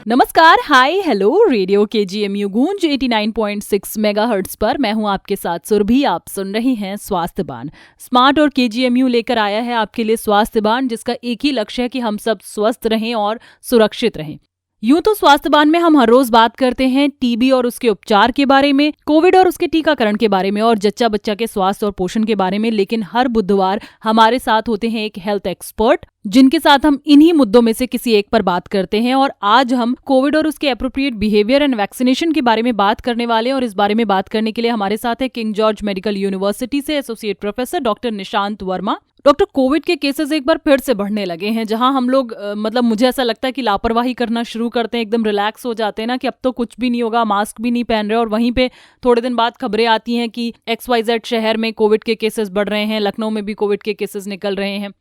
नमस्कार, हाय, hello. Radio KGMU गूंज 89.6 megahertz पर मैं हूं आपके साथ सुरभि। आप सुन रही हैं स्वास्थ्य बान। स्मार्ट और KGMU लेकर आया है आपके लिए स्वास्थ्य बान, जिसका एक ही लक्ष्य है कि हम सब स्वस्थ रहें और सुरक्षित रहें। यूं तो स्वास्थ्य बान में हम हर रोज बात करते हैं टीबी और उसके उपचार के बारे में, कोविड और उसके टीकाकरण के बारे में और जच्चा बच्चा के स्वास्थ्य और पोषण के बारे में, लेकिन हर बुधवार हमारे साथ होते हैं एक हेल्थ एक्सपर्ट, जिनके साथ हम इन्हीं मुद्दों में से किसी एक पर बात करते हैं। और आज हम कोविड और उसके एप्रोप्रिएट बिहेवियर एंड वैक्सीनेशन के बारे में बात करने वाले हैं। और इस बारे में बात करने के लिए हमारे साथ है किंग जॉर्ज मेडिकल यूनिवर्सिटी से associate professor doctor Nishant Verma. Doctor, Covid के केसेस एक बार फिर से बढ़ने लगे हैं, जहां हम लोग मुझे ऐसा लगता है कि लापरवाही करना शुरू करते हैं, एकदम रिलैक्स हो जाते हैं ना कि अब तो कुछ भी नहीं होगा, मास्क भी नहीं पहन रहे, और वहीं पे थोड़े दिन बाद खबरें आती हैं कि XYZ शहर में कोविड के केसेस बढ़ रहे हैं, लखनऊ में भी कोविड के केसेस निकल रहे हैं।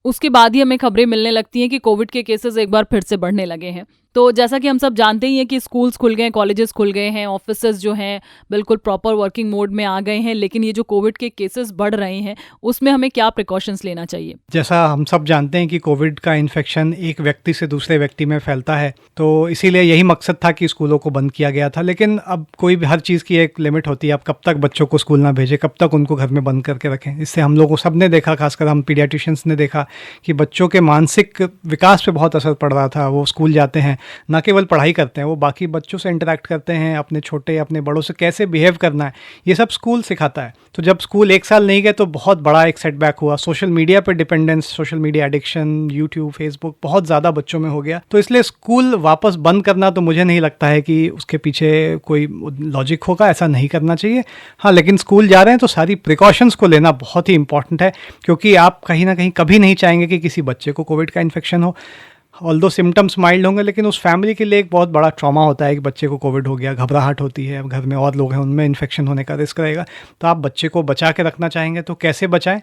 उसके बाद ही हमें खबरें मिलने लगती हैं कि कोविड के केसेस एक बार फिर से बढ़ने लगे हैं। तो जैसा कि हम सब जानते ही हैं कि स्कूल्स खुल गए हैं, कॉलेजेस खुल गए हैं, ऑफिसेज जो हैं बिल्कुल प्रॉपर वर्किंग मोड में आ गए हैं, लेकिन ये जो कोविड के केसेस बढ़ रहे हैं उसमें हमें क्या प्रिकॉशंस लेना चाहिए? जैसा हम सब जानते हैं कि कोविड का इन्फेक्शन एक व्यक्ति से दूसरे व्यक्ति में फैलता है, तो इसीलिए यही मकसद था कि स्कूलों को बंद किया गया था। लेकिन अब कोई भी हर चीज़ की एक लिमिट होती है। अब कब तक बच्चों को स्कूल ना भेजें, कब तक उनको घर में बंद करके रखें। इससे हम लोगों सब ने देखा, खासकर हम पीडियाट्रिशियंस ने देखा कि बच्चों के मानसिक विकास पे बहुत असर पड़ रहा था। वो स्कूल जाते हैं, न केवल पढ़ाई करते हैं, वो बाकी बच्चों से इंटरेक्ट करते हैं, अपने छोटे अपने बड़ों से कैसे बिहेव करना है, ये सब स्कूल सिखाता है। तो जब स्कूल एक साल नहीं गए तो बहुत बड़ा एक सेटबैक हुआ। सोशल मीडिया पे dependence, social media addiction, YouTube, Facebook बहुत ज़्यादा बच्चों में हो गया। तो इसलिए स्कूल वापस बंद करना तो मुझे नहीं लगता है कि उसके पीछे कोई लॉजिक होगा, ऐसा नहीं करना चाहिए। हाँ, लेकिन स्कूल जा रहे हैं तो सारी प्रिकॉशंस को लेना बहुत ही इंपॉर्टेंट है, क्योंकि आप कहीं ना कहीं कभी नहीं चाहेंगे कि किसी बच्चे को कोविड का इन्फेक्शन हो। ऑल्दो सिम्टम्स माइल्ड होंगे, लेकिन उस फैमिली के लिए एक बहुत बड़ा ट्रॉमा होता है कि बच्चे को कोविड हो गया, घबराहट होती है, घर में और लोग हैं, उनमें इन्फेक्शन होने का रिस्क रहेगा। तो आप बच्चे को बचा के रखना चाहेंगे तो कैसे बचाएं?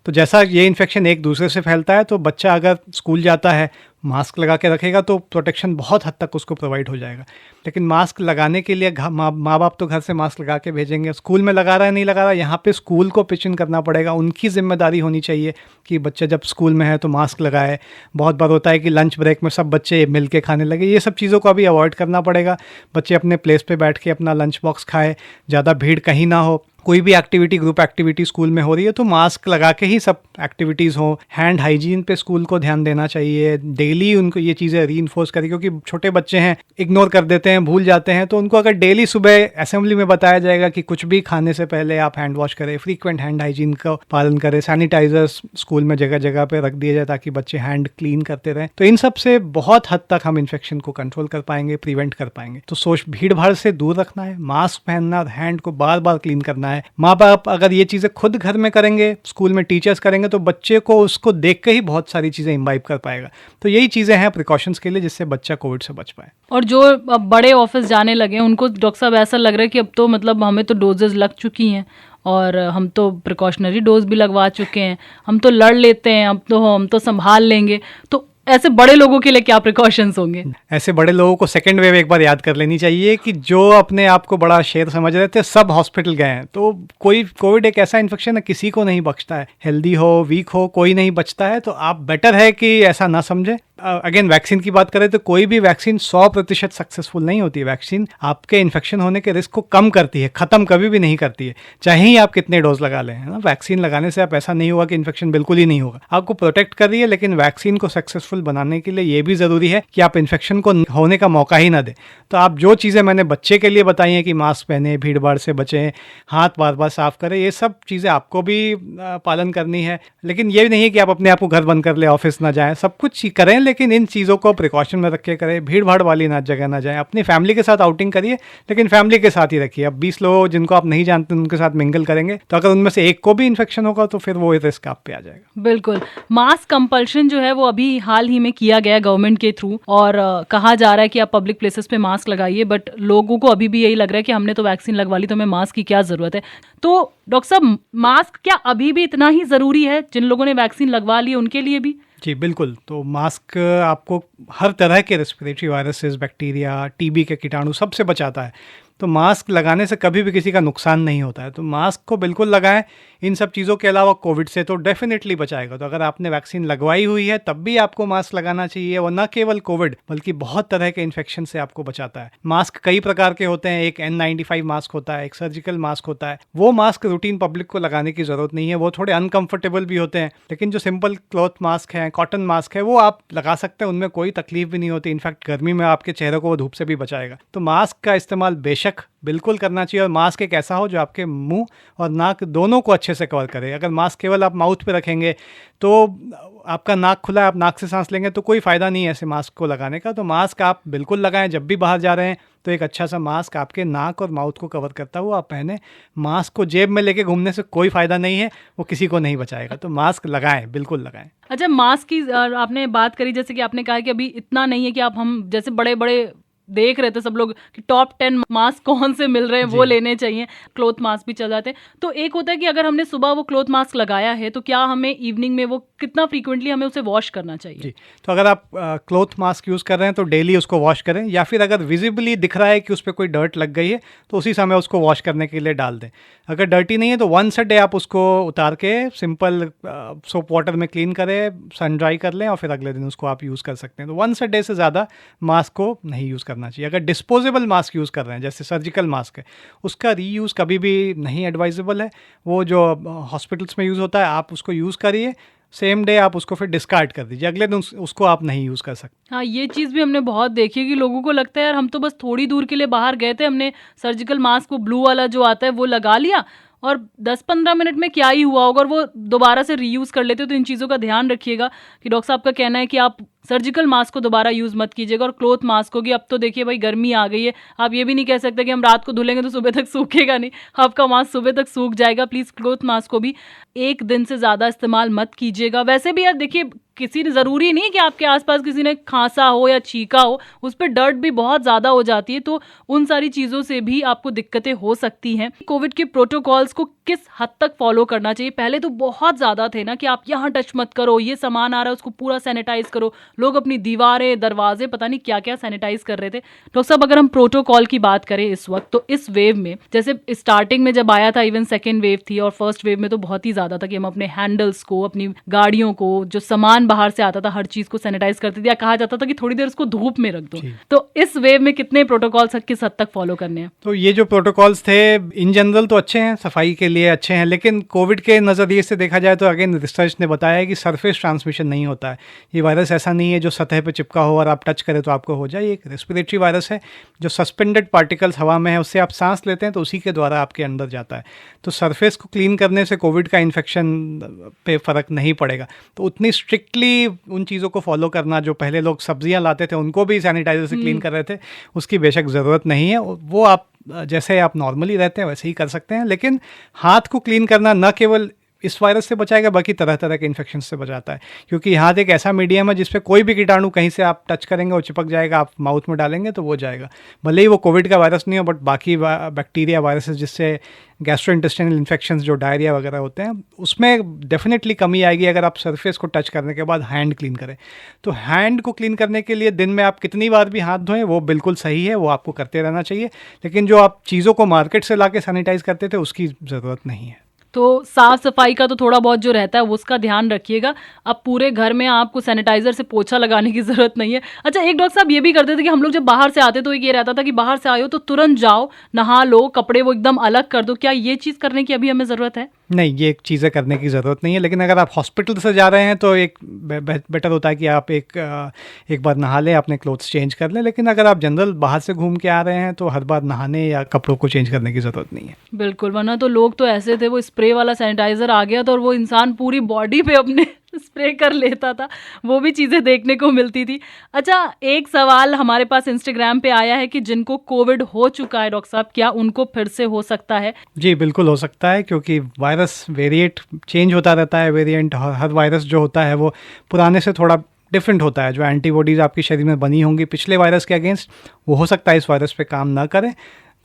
तो जैसा ये इन्फेक्शन एक दूसरे से फैलता है, तो बच्चा अगर स्कूल जाता है, मास्क लगा के रखेगा तो प्रोटेक्शन बहुत हद तक उसको प्रोवाइड हो जाएगा। लेकिन मास्क लगाने के लिए माँ बाप तो घर से मास्क लगा के भेजेंगे, स्कूल में लगा रहा है नहीं लगा रहा, यहाँ पे स्कूल को पिच इन करना पड़ेगा। उनकी जिम्मेदारी होनी चाहिए कि बच्चा जब स्कूल में है तो मास्क लगाए। बहुत बार होता है कि लंच ब्रेक में सब बच्चे मिल के खाने लगे, ये सब चीज़ों को अभी अवॉइड करना पड़ेगा। बच्चे अपने प्लेस पे बैठ के अपना लंच बॉक्स खाए, ज़्यादा भीड़ कहीं ना हो। कोई भी एक्टिविटी, ग्रुप एक्टिविटी स्कूल में हो रही है तो मास्क लगा के ही सब एक्टिविटीज़ हो। हैंड हाइजीन पे स्कूल को ध्यान देना चाहिए, डेली उनको ये चीज़ें रीइंफोर्स करें, क्योंकि छोटे बच्चे हैं, इग्नोर कर देते हैं, भूल जाते हैं। तो उनको अगर डेली सुबह असेंबली में बताया जाएगा कि कुछ भी खाने से पहले आप हैंड वॉश करें, फ्रीक्वेंट हैंड हाइजीन का पालन करें, सैनिटाइजर्स स्कूल में जगह जगह पे रख दिए जाए ताकि बच्चे हैंड क्लीन करते रहें, तो इन सब से बहुत हद तक हम इन्फेक्शन को कंट्रोल कर पाएंगे, प्रिवेंट कर पाएंगे। तो भीड़ भाड़ से दूर रखना है, मास्क पहनना, हैंड को बार बार क्लीन करना है। माँ बाप अगर ये चीज़ें खुद घर में करेंगे, स्कूल में टीचर्स करेंगे, तो बच्चे को उसको देख के ही बहुत सारी चीज़ें इम्बाइब कर पाएगा। तो यही चीज़ें हैं प्रिकॉशंस के लिए, जिससे बच्चा कोविड से बच पाए। और जो अब बड़े ऑफिस जाने लगे हैं उनको डॉक्टर साहब ऐसा लग रहा है कि अब तो हमें तो डोजेज लग चुकी हैं और हम तो प्रिकॉशनरी डोज भी लगवा चुके हैं, हम तो लड़ लेते हैं, अब तो हम तो संभाल लेंगे। तो ऐसे बड़े लोगों के लिए क्या प्रिकॉशंस होंगे? ऐसे बड़े लोगों को सेकेंड वेव एक बार याद कर लेनी चाहिए कि जो अपने आप को बड़ा शेर समझ रहे थे, सब हॉस्पिटल गए हैं। तो कोविड एक ऐसा इन्फेक्शन है, किसी को नहीं बचता है, हेल्दी हो वीक हो कोई नहीं बचता है। तो आप बेटर है कि ऐसा ना समझे। अगेन वैक्सीन की बात करें तो कोई भी वैक्सीन 100% सक्सेसफुल नहीं होती है। वैक्सीन आपके इन्फेक्शन होने के रिस्क को कम करती है, खत्म कभी भी नहीं करती है, चाहे ही आप कितने डोज लगा लें, है ना। वैक्सीन लगाने से आप ऐसा नहीं होगा कि इन्फेक्शन बिल्कुल ही नहीं होगा, आपको प्रोटेक्ट कर रही है। लेकिन वैक्सीन को सक्सेसफुल बनाने के लिए ये भी ज़रूरी है कि आप इन्फेक्शन को होने का मौका ही ना दें। तो आप जो चीज़ें मैंने बच्चे के लिए बताई हैं कि मास्क पहने, भीड़ भाड़ से बचें, हाथ बार बार साफ करें, ये सब चीज़ें आपको भी पालन करनी है। लेकिन ये नहीं है कि आप अपने आप को घर बंद कर ले, ऑफिस ना जाएं, सब कुछ करें, लेकिन इन चीज़ों को प्रिकॉशन में रख के करें। भीड़ भाड़ वाली ना जगह ना जाएं, अपनी फैमिली के साथ आउटिंग करिए, लेकिन फैमिली के साथ ही रखिए। अब 20 लोग जिनको आप नहीं जानते उनके साथ मिंगल करेंगे तो अगर उनमें से एक को भी इन्फेक्शन होगा तो फिर वो रिस्क आप पे आ जाएगा। बिल्कुल। मास्क कंपल्शन जो है वो अभी हाल ही में किया गया गवर्नमेंट के थ्रू, और कहा जा रहा है कि आप पब्लिक प्लेसेस पे मास्क लगाइए, बट लोगों को अभी भी यही लग रहा है कि हमने तो वैक्सीन लगवा ली तो हमें मास्क की क्या ज़रूरत है। तो डॉक्टर साहब, मास्क क्या अभी भी इतना ही ज़रूरी है जिन लोगों ने वैक्सीन लगवा ली उनके लिए भी? जी बिल्कुल। तो मास्क आपको हर तरह के रेस्पिरेटरी वायरसेस, बैक्टीरिया, टीबी के कीटाणु सबसे बचाता है। तो मास्क लगाने से कभी भी किसी का नुकसान नहीं होता है, तो मास्क को बिल्कुल लगाएं। इन सब चीज़ों के अलावा कोविड से तो डेफिनेटली बचाएगा। तो अगर आपने वैक्सीन लगवाई हुई है तब भी आपको मास्क लगाना चाहिए, और न केवल कोविड बल्कि बहुत तरह के इन्फेक्शन से आपको बचाता है। मास्क कई प्रकार के होते हैं, एक N95 मास्क होता है, एक सर्जिकल मास्क होता है। वो मास्क रूटीन पब्लिक को लगाने की ज़रूरत नहीं है, वो थोड़े अनकंफर्टेबल भी होते हैं, लेकिन जो सिंपल क्लॉथ मास्क है, कॉटन मास्क है, वो आप लगा सकते हैं, उनमें कोई तकलीफ भी नहीं होती। इनफैक्ट गर्मी में आपके चेहरे को वो धूप से भी बचाएगा। तो मास्क का इस्तेमाल बेशक बिल्कुल करना चाहिए, और मास्क एक ऐसा हो जो आपके मुंह और नाक दोनों को अच्छे से कवर करे। अगर मास्क केवल आप माउथ पे रखेंगे तो आपका नाक खुला है, आप नाक से सांस लेंगे तो कोई फ़ायदा नहीं है ऐसे मास्क को लगाने का। तो मास्क आप बिल्कुल लगाएं, जब भी बाहर जा रहे हैं तो एक अच्छा सा मास्क आपके नाक और माउथ को कवर करता हुआ आप पहने। मास्क को जेब में लेके घूमने से कोई फ़ायदा नहीं है, वो किसी को नहीं बचाएगा। तो मास्क लगाएं, बिल्कुल लगाएं। अच्छा, मास्क की आपने बात करी, जैसे कि आपने कहा कि अभी इतना नहीं है कि आप हम जैसे बड़े बड़े देख रहे थे सब लोग कि टॉप 10 मास्क कौन से मिल रहे हैं वो लेने चाहिए, क्लॉथ मास्क भी चल जाते हैं। तो एक होता है कि अगर हमने सुबह वो क्लॉथ मास्क लगाया है तो क्या हमें इवनिंग में वो कितना फ्रीक्वेंटली हमें उसे वॉश करना चाहिए? जी, तो अगर आप क्लॉथ मास्क यूज़ कर रहे हैं तो डेली उसको वॉश करें, या फिर अगर विजिबली दिख रहा है कि उस पर कोई डर्ट लग गई है तो उसी समय उसको वॉश करने के लिए डाल दें। अगर डर्टी नहीं है तो वंस अ डे आप उसको उतार के सिंपल सोप वाटर में क्लीन करें, सन ड्राई कर लें, और फिर अगले दिन उसको आप यूज़ कर सकते हैं। तो वंस अ डे से ज़्यादा मास्क को नहीं यूज़ करना चाहिए। अगर डिस्पोजेबल मास्क यूज़ कर रहे हैं, जैसे सर्जिकल मास्क है, उसका रीयूज़ कभी भी नहीं एडवाइजेबल है। वो जो हॉस्पिटल्स में यूज़ होता है आप उसको यूज़ करिए, सेम डे आप उसको फिर डिस्कार्ड कर दीजिए, अगले दिन उसको आप नहीं यूज़ कर सकते। हाँ, ये चीज़ भी हमने बहुत देखी है कि लोगों को लगता है यार हम तो बस थोड़ी दूर के लिए बाहर गए थे, हमने सर्जिकल मास्क वो ब्लू वाला जो आता है वो लगा लिया और 10-15 मिनट में क्या ही हुआ होगा, और वो दोबारा से रीयूज़ कर लेते हो। तो इन चीज़ों का ध्यान रखिएगा कि डॉक्टर साहब का कहना है कि आप सर्जिकल मास्क को दोबारा यूज़ मत कीजिएगा। और क्लॉथ मास्क होगी, अब तो देखिए भाई गर्मी आ गई है, आप ये भी नहीं कह सकते कि हम रात को धुलेंगे तो सुबह तक सूखेगा नहीं, आपका मास्क सुबह तक सूख जाएगा। प्लीज़ क्लॉथ मास्क को भी एक दिन से ज़्यादा इस्तेमाल मत कीजिएगा। वैसे भी यार देखिए, किसी ने ज़रूरी नहीं कि आपके आसपास किसी ने खांसा हो या छींका हो, उस पर डर्ट भी बहुत ज़्यादा हो जाती है, तो उन सारी चीज़ों से भी आपको दिक्कतें हो सकती हैं। कोविड के प्रोटोकॉल्स को किस हद तक फॉलो करना चाहिए? पहले तो बहुत ज़्यादा थे ना कि आप यहाँ टच मत करो, ये सामान आ रहा है उसको पूरा सैनिटाइज करो, लोग अपनी दीवारें दरवाजे पता नहीं क्या क्या सैनिटाइज कर रहे थे। डॉक्टर साहब, अगर हम प्रोटोकॉल की बात करें इस वक्त, तो इस वेव में जैसे स्टार्टिंग में जब आया था, इवन सेकेंड वेव थी, और फर्स्ट वेव में तो बहुत ही ज़्यादा था कि हम अपने हैंडल्स को, अपनी गाड़ियों को, जो सामान बाहर से आता था हर चीज़ को सैनिटाइज करते थे, या कहा जाता था कि थोड़ी देर उसको धूप में रख दो। तो इस वेव में कितने प्रोटोकॉल्स किस हद तक फॉलो करने हैं? तो ये जो प्रोटोकॉल्स थे इन जनरल तो अच्छे हैं, सफाई के लिए अच्छे हैं, लेकिन कोविड के नज़रिए से देखा जाए तो अगेन रिसर्च ने बताया है कि सरफेस ट्रांसमिशन नहीं होता है। ये वायरस ऐसा नहीं है जो सतह पे चिपका हो और आप टच करें तो आपको हो जाए। एक रेस्पिरेटरी वायरस है, जो सस्पेंडेड पार्टिकल्स हवा में है, उससे आप सांस लेते हैं तो उसी के द्वारा आपके अंदर जाता है। तो सरफेस को क्लीन करने से कोविड का इन्फेक्शन पे फ़र्क नहीं पड़ेगा। तो उतनी स्ट्रिक्टली उन चीज़ों को फॉलो करना, जो पहले लोग सब्जियां लाते थे उनको भी सैनिटाइजर से क्लीन कर रहे थे, उसकी बेशक ज़रूरत नहीं है। वो आप जैसे आप नॉर्मली रहते हैं वैसे ही कर सकते हैं, लेकिन हाथ को क्लीन करना न केवल इस वायरस से बचाएगा बल्कि तरह तरह के इन्फेक्शन से बचाता है, क्योंकि हाथ एक ऐसा मीडियम है जिसपे कोई भी कीटाणु कहीं से आप टच करेंगे वो चिपक जाएगा, आप माउथ में डालेंगे तो वो जाएगा। भले ही वो कोविड का वायरस नहीं हो, बट बाकी बैक्टीरिया वायरसेस जिससे गैस्ट्रोइंटेस्टाइनल इन्फेक्शंस जो डायरिया वगैरह होते हैं उसमें डेफिनेटली कमी आएगी अगर आप सरफेस को टच करने के बाद हैंड क्लीन करें। तो हैंड को क्लीन करने के लिए दिन में आप कितनी बार भी हाथ धोएं वो बिल्कुल सही है, वो आपको करते रहना चाहिए, लेकिन जो आप चीज़ों को मार्केट से ला के सैनिटाइज करते थे उसकी ज़रूरत नहीं है। तो साफ सफाई का तो थोड़ा बहुत जो रहता है उसका ध्यान रखिएगा। अब पूरे घर में आपको सैनिटाइजर से पोछा लगाने की जरूरत नहीं है। अच्छा, एक डॉक्टर साहब ये भी करते थे कि हम लोग जब बाहर से आते तो एक ये रहता था कि बाहर से आए हो तो तुरंत जाओ, नहा लो, कपड़े वो एकदम अलग कर दो। क्या ये चीज़ करने की अभी हमें ज़रूरत है? नहीं, ये चीज़ें करने की ज़रूरत नहीं है, लेकिन अगर आप हॉस्पिटल से जा रहे हैं तो एक बेटर होता है कि आप एक बार नहा लें, अपने क्लोथ्स चेंज कर लें। लेकिन अगर आप जनरल बाहर से घूम के आ रहे हैं तो हर बार नहाने या कपड़ों को चेंज करने की ज़रूरत नहीं है। बिल्कुल, वरना तो लोग तो ऐसे थे, वो स्प्रे वाला सैनिटाइजर आ गया था और वो इंसान पूरी बॉडी पे अपने स्प्रे कर लेता था, वो भी चीज़ें देखने को मिलती थी। अच्छा, एक सवाल हमारे पास इंस्टाग्राम पे आया है कि जिनको कोविड हो चुका है डॉक्टर साहब, क्या उनको फिर से हो सकता है? जी बिल्कुल हो सकता है, क्योंकि वायरस वेरिएंट चेंज होता रहता है। वेरिएंट हर वायरस जो होता है वो पुराने से थोड़ा डिफरेंट होता है। जो एंटीबॉडीज़ आपके शरीर में बनी होंगी पिछले वायरस के अगेंस्ट, वो हो सकता है इस वायरस पे काम ना करें।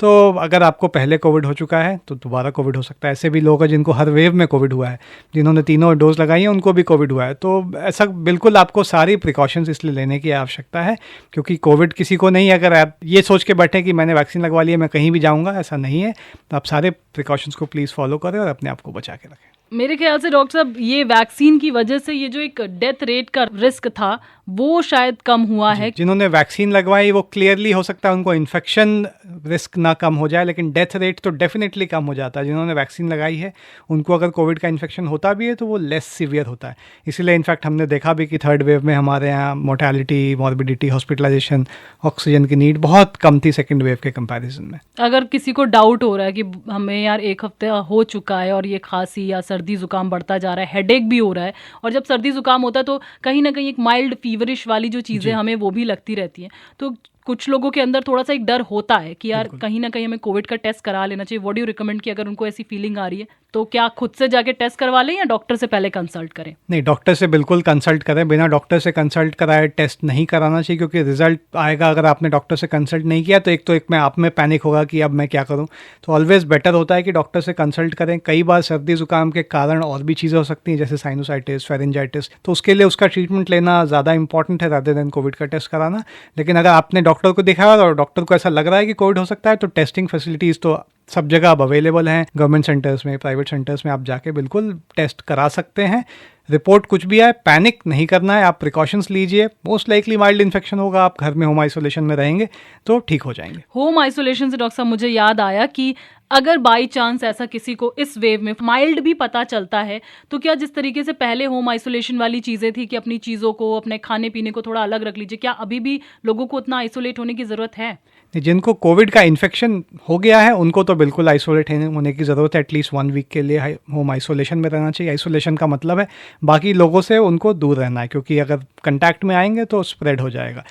तो अगर आपको पहले कोविड हो चुका है तो दोबारा कोविड हो सकता है। ऐसे भी लोग हैं जिनको हर वेव में कोविड हुआ है, जिन्होंने तीनों डोज लगाई है उनको भी कोविड हुआ है। तो ऐसा बिल्कुल आपको सारी प्रिकॉशंस इसलिए लेने की आवश्यकता है, क्योंकि कोविड किसी को नहीं है। अगर आप ये सोच के बैठे कि मैंने वैक्सीन लगवा लिया मैं कहीं भी जाऊँगा, ऐसा नहीं है। तो आप सारे प्रिकॉशंस को प्लीज़ फॉलो करें और अपने आप को बचा के रखें। मेरे ख्याल से डॉक्टर साहब ये वैक्सीन की वजह से ये जो एक डेथ रेट का रिस्क था वो शायद कम हुआ है। जिन्होंने वैक्सीन लगवाई वो क्लियरली हो सकता है उनको इन्फेक्शन रिस्क ना कम हो जाए, लेकिन डेथ रेट तो डेफिनेटली कम हो जाता है। जिन्होंने वैक्सीन लगाई है उनको अगर कोविड का इन्फेक्शन होता भी है तो वो लेस सीवियर होता है। इसीलिए इनफैक्ट हमने देखा भी कि थर्ड वेव में हमारे यहाँ मोर्टेलिटी, मॉर्बिडिटी, हॉस्पिटलाइजेशन, ऑक्सीजन की नीड बहुत कम थी सेकेंड वेव के कंपेरिजन में। अगर किसी को डाउट हो रहा है कि हमें यार एक हफ्ते हो चुका है और ये खांसी या सर्दी जुकाम बढ़ता जा रहा है, हेडेक भी हो रहा है, और जब सर्दी जुकाम होता है तो कहीं ना कहीं एक माइल्ड फीवरिश वाली जो चीज़ें हमें वो भी लगती रहती हैं, तो कुछ लोगों के अंदर थोड़ा सा एक डर होता है कि यार कहीं ना कहीं हमें कोविड का टेस्ट करा लेना चाहिए। व्हाट डू यू रिकमेंड कि अगर उनको ऐसी फीलिंग आ रही है तो क्या खुद से जाके टेस्ट करवा लें या डॉक्टर से पहले कंसल्ट करें? नहीं, डॉक्टर से बिल्कुल कंसल्ट करें। बिना डॉक्टर से कंसल्ट कराए टेस्ट नहीं कराना चाहिए, क्योंकि रिजल्ट आएगा अगर आपने डॉक्टर से कंसल्ट नहीं किया तो एक में आप में पैनिक होगा कि अब मैं क्या करूं। तो ऑलवेज बेटर होता है कि डॉक्टर से कंसल्ट करें। कई बार सर्दी जुकाम के कारण और भी चीज़ें हो सकती हैं, जैसे साइनोसाइटिस, फेरिंजाइटिस, तो उसके लिए उसका ट्रीटमेंट लेना ज़्यादा इंपॉर्टेंट है रादर देन कोविड का टेस्ट कराना। लेकिन अगर आपने डॉक्टर को दिखाया और डॉक्टर को ऐसा लग रहा है कि कोविड हो सकता है तो टेस्टिंग फैसिलिटीज़ तो सब जगह अब अवेलेबल हैं। गवर्नमेंट सेंटर्स में, प्राइवेट सेंटर्स में आप जाके बिल्कुल टेस्ट करा सकते हैं। रिपोर्ट कुछ भी आए पैनिक नहीं करना है, आप प्रिकॉशंस लीजिए। मोस्ट लाइकली माइल्ड इन्फेक्शन होगा, आप घर में होम आइसोलेशन में रहेंगे तो ठीक हो जाएंगे। होम आइसोलेशन से डॉक्टर साहब मुझे याद आया कि अगर बाई चांस ऐसा किसी को इस वेव में माइल्ड भी पता चलता है तो क्या जिस तरीके से पहले होम आइसोलेशन वाली चीज़ें थी कि अपनी चीज़ों को, अपने खाने पीने को थोड़ा अलग रख लीजिए, क्या अभी भी लोगों को उतना आइसोलेट होने की ज़रूरत है? जिनको कोविड का इन्फेक्शन हो गया है उनको तो बिल्कुल आइसोलेट होने की ज़रूरत है। एटलीस्ट 1 वीक के लिए होम आइसोलेशन में रहना चाहिए। आइसोलेशन का मतलब है बाकी लोगों से उनको दूर रहना है, क्योंकि अगर कंटैक्ट में आएंगे तो स्प्रेड हो जाएगा।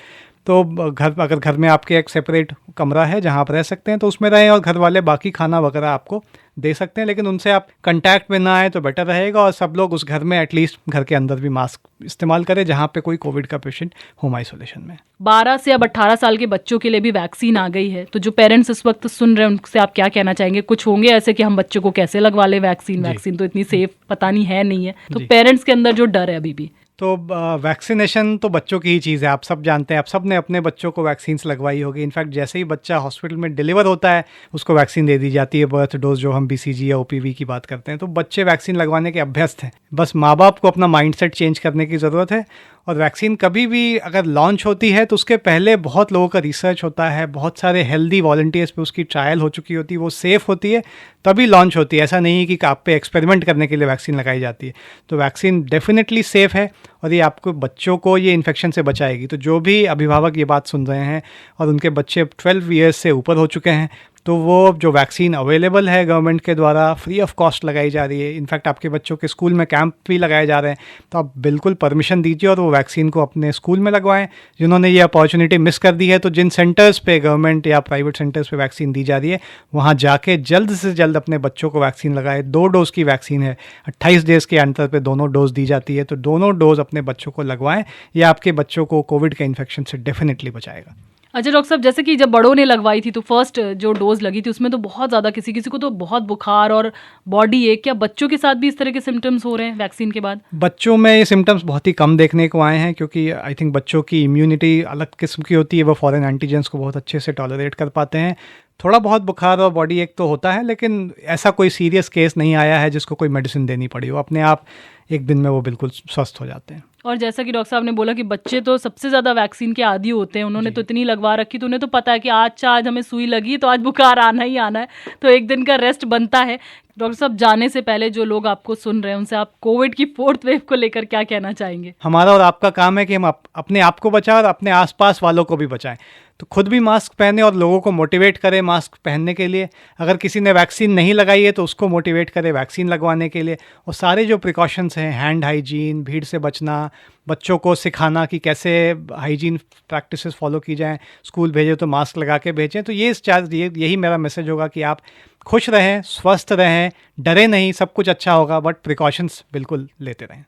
तो अगर घर में आपके एक सेपरेट कमरा है जहाँ आप रह सकते हैं तो उसमें रहें, और घर वाले बाकी खाना वगैरह आपको दे सकते हैं, लेकिन उनसे आप कंटैक्ट में ना आए तो बेटर रहेगा। और सब लोग उस घर में एटलीस्ट घर के अंदर भी मास्क इस्तेमाल करें जहाँ पे कोई कोविड का पेशेंट होम आइसोलेशन में। 12 से अब 18 साल के बच्चों के लिए भी वैक्सीन आ गई है, तो जो पेरेंट्स इस वक्त सुन रहे हैं उनसे आप क्या कहना चाहेंगे? कुछ होंगे ऐसे कि हम बच्चों को कैसे लगवा ले वैक्सीन तो इतनी सेफ पता नहीं है, तो पेरेंट्स के अंदर जो डर है अभी भी। तो वैक्सीनेशन तो बच्चों की ही चीज़ है, आप सब जानते हैं। आप सब ने अपने बच्चों को वैक्सीन्स लगवाई होगी। इनफैक्ट जैसे ही बच्चा हॉस्पिटल में डिलीवर होता है उसको वैक्सीन दे दी जाती है, बर्थ डोज, जो हम BCG या OPV की बात करते हैं। तो बच्चे वैक्सीन लगवाने के अभ्यस्त हैं। बस माँ बाप को अपना माइंडसेट चेंज करने की ज़रूरत है। और वैक्सीन कभी भी अगर लॉन्च होती है तो उसके पहले बहुत लोगों का रिसर्च होता है, बहुत सारे हेल्दी वॉलंटियर्स पे उसकी ट्रायल हो चुकी होती है, वो सेफ़ होती है तभी लॉन्च होती है। ऐसा नहीं है कि आप पे एक्सपेरिमेंट करने के लिए वैक्सीन लगाई जाती है। तो वैक्सीन डेफिनेटली सेफ़ है और ये आपको बच्चों को ये इन्फेक्शन से बचाएगी। तो जो भी अभिभावक ये बात सुन रहे हैं और उनके बच्चे 12 ईयर्स से ऊपर हो चुके हैं तो वो जो वैक्सीन अवेलेबल है गवर्नमेंट के द्वारा फ्री ऑफ कॉस्ट लगाई जा रही है। इनफैक्ट आपके बच्चों के स्कूल में कैंप भी लगाए जा रहे हैं, तो आप बिल्कुल परमिशन दीजिए और वो वैक्सीन को अपने स्कूल में लगवाएं। जिन्होंने ये अपॉर्चुनिटी मिस कर दी है तो जिन सेंटर्स पे गवर्नमेंट या प्राइवेट सेंटर्स पे वैक्सीन दी जा रही है वहाँ जाके जल्द से जल्द अपने बच्चों को वैक्सीन लगाए। 2 डोज की वैक्सीन है, 28 डेज़ के अंतर पे दोनों डोज दी जाती है, तो दोनों डोज अपने बच्चों को लगवाएं। ये आपके बच्चों को कोविड के इन्फेक्शन से डेफिनेटली बचाएगा। अच्छा डॉक्टर साहब, जैसे कि जब बड़ों ने लगवाई थी तो फर्स्ट जो डोज लगी थी उसमें तो बहुत ज़्यादा किसी को तो बहुत बुखार और बॉडी एक, क्या बच्चों के साथ भी इस तरह के सिम्टम्स हो रहे हैं वैक्सीन के बाद? बच्चों में ये सिम्टम्स बहुत ही कम देखने को आए हैं, क्योंकि आई थिंक बच्चों की इम्यूनिटी अलग किस्म की होती है, वो फॉरेन एंटीजेंस को बहुत अच्छे से टॉलरेट कर पाते हैं। थोड़ा बहुत बुखार और बॉडी एक तो होता है, लेकिन ऐसा कोई सीरियस केस नहीं आया है जिसको कोई मेडिसिन देनी पड़ी हो। अपने आप एक दिन में वो बिल्कुल स्वस्थ हो जाते हैं। और जैसा कि डॉक्टर साहब ने बोला कि बच्चे तो सबसे ज़्यादा वैक्सीन के आदी होते हैं, उन्होंने तो इतनी लगवा रखी तो उन्हें तो पता है कि आज हमें सुई लगी तो आज बुखार आना ही आना है, तो एक दिन का रेस्ट बनता है। डॉक्टर साहब, जाने से पहले जो लोग आपको सुन रहे हैं उनसे आप कोविड की 4th वेव को लेकर क्या कहना चाहेंगे? हमारा और आपका काम है कि हम अपने आप को बचाएं और अपने आसपास वालों को भी बचाएं। तो खुद भी मास्क पहने और लोगों को मोटिवेट करें मास्क पहनने के लिए। अगर किसी ने वैक्सीन नहीं लगाई है तो उसको मोटिवेट करें वैक्सीन लगवाने के लिए। और सारे जो प्रिकॉशंस हैं, हैंड हाइजीन, भीड़ से बचना, बच्चों को सिखाना कि कैसे हाइजीन प्रैक्टिसेस फॉलो की जाएं, स्कूल भेजें तो मास्क लगा के भेजें। तो यही मेरा मैसेज होगा कि आप खुश रहें, स्वस्थ रहें, डरे नहीं, सब कुछ अच्छा होगा, बट प्रिकॉशंस बिल्कुल लेते रहें।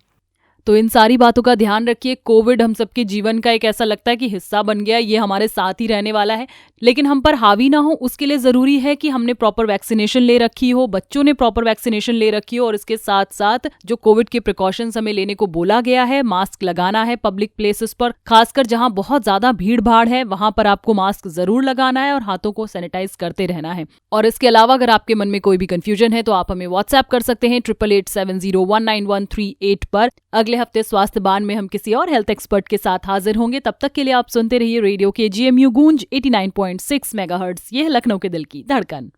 तो इन सारी बातों का ध्यान रखिए। कोविड हम सबके जीवन का एक ऐसा लगता है कि हिस्सा बन गया, ये हमारे साथ ही रहने वाला है, लेकिन हम पर हावी ना हो उसके लिए जरूरी है कि हमने प्रॉपर वैक्सीनेशन ले रखी हो, बच्चों ने प्रॉपर वैक्सीनेशन ले रखी हो, और इसके साथ साथ जो कोविड के प्रिकॉशंस हमें लेने को बोला गया है, मास्क लगाना है पब्लिक प्लेसेस पर, खासकर जहां बहुत ज्यादा भीड़ भाड़ है वहां पर आपको मास्क जरूर लगाना है और हाथों को सैनिटाइज करते रहना है। और इसके अलावा अगर आपके मन में कोई भी कंफ्यूजन है तो आप हमें व्हाट्सएप कर सकते हैं 8887019138 पर। अगले हफ्ते स्वास्थ्य बान में हम किसी और हेल्थ एक्सपर्ट के साथ हाजिर होंगे। तब तक के लिए आप सुनते रहिए रेडियो KGMU गूंज 89.6 मेगाहर्ट्ज। ये है लखनऊ के दिल की धड़कन।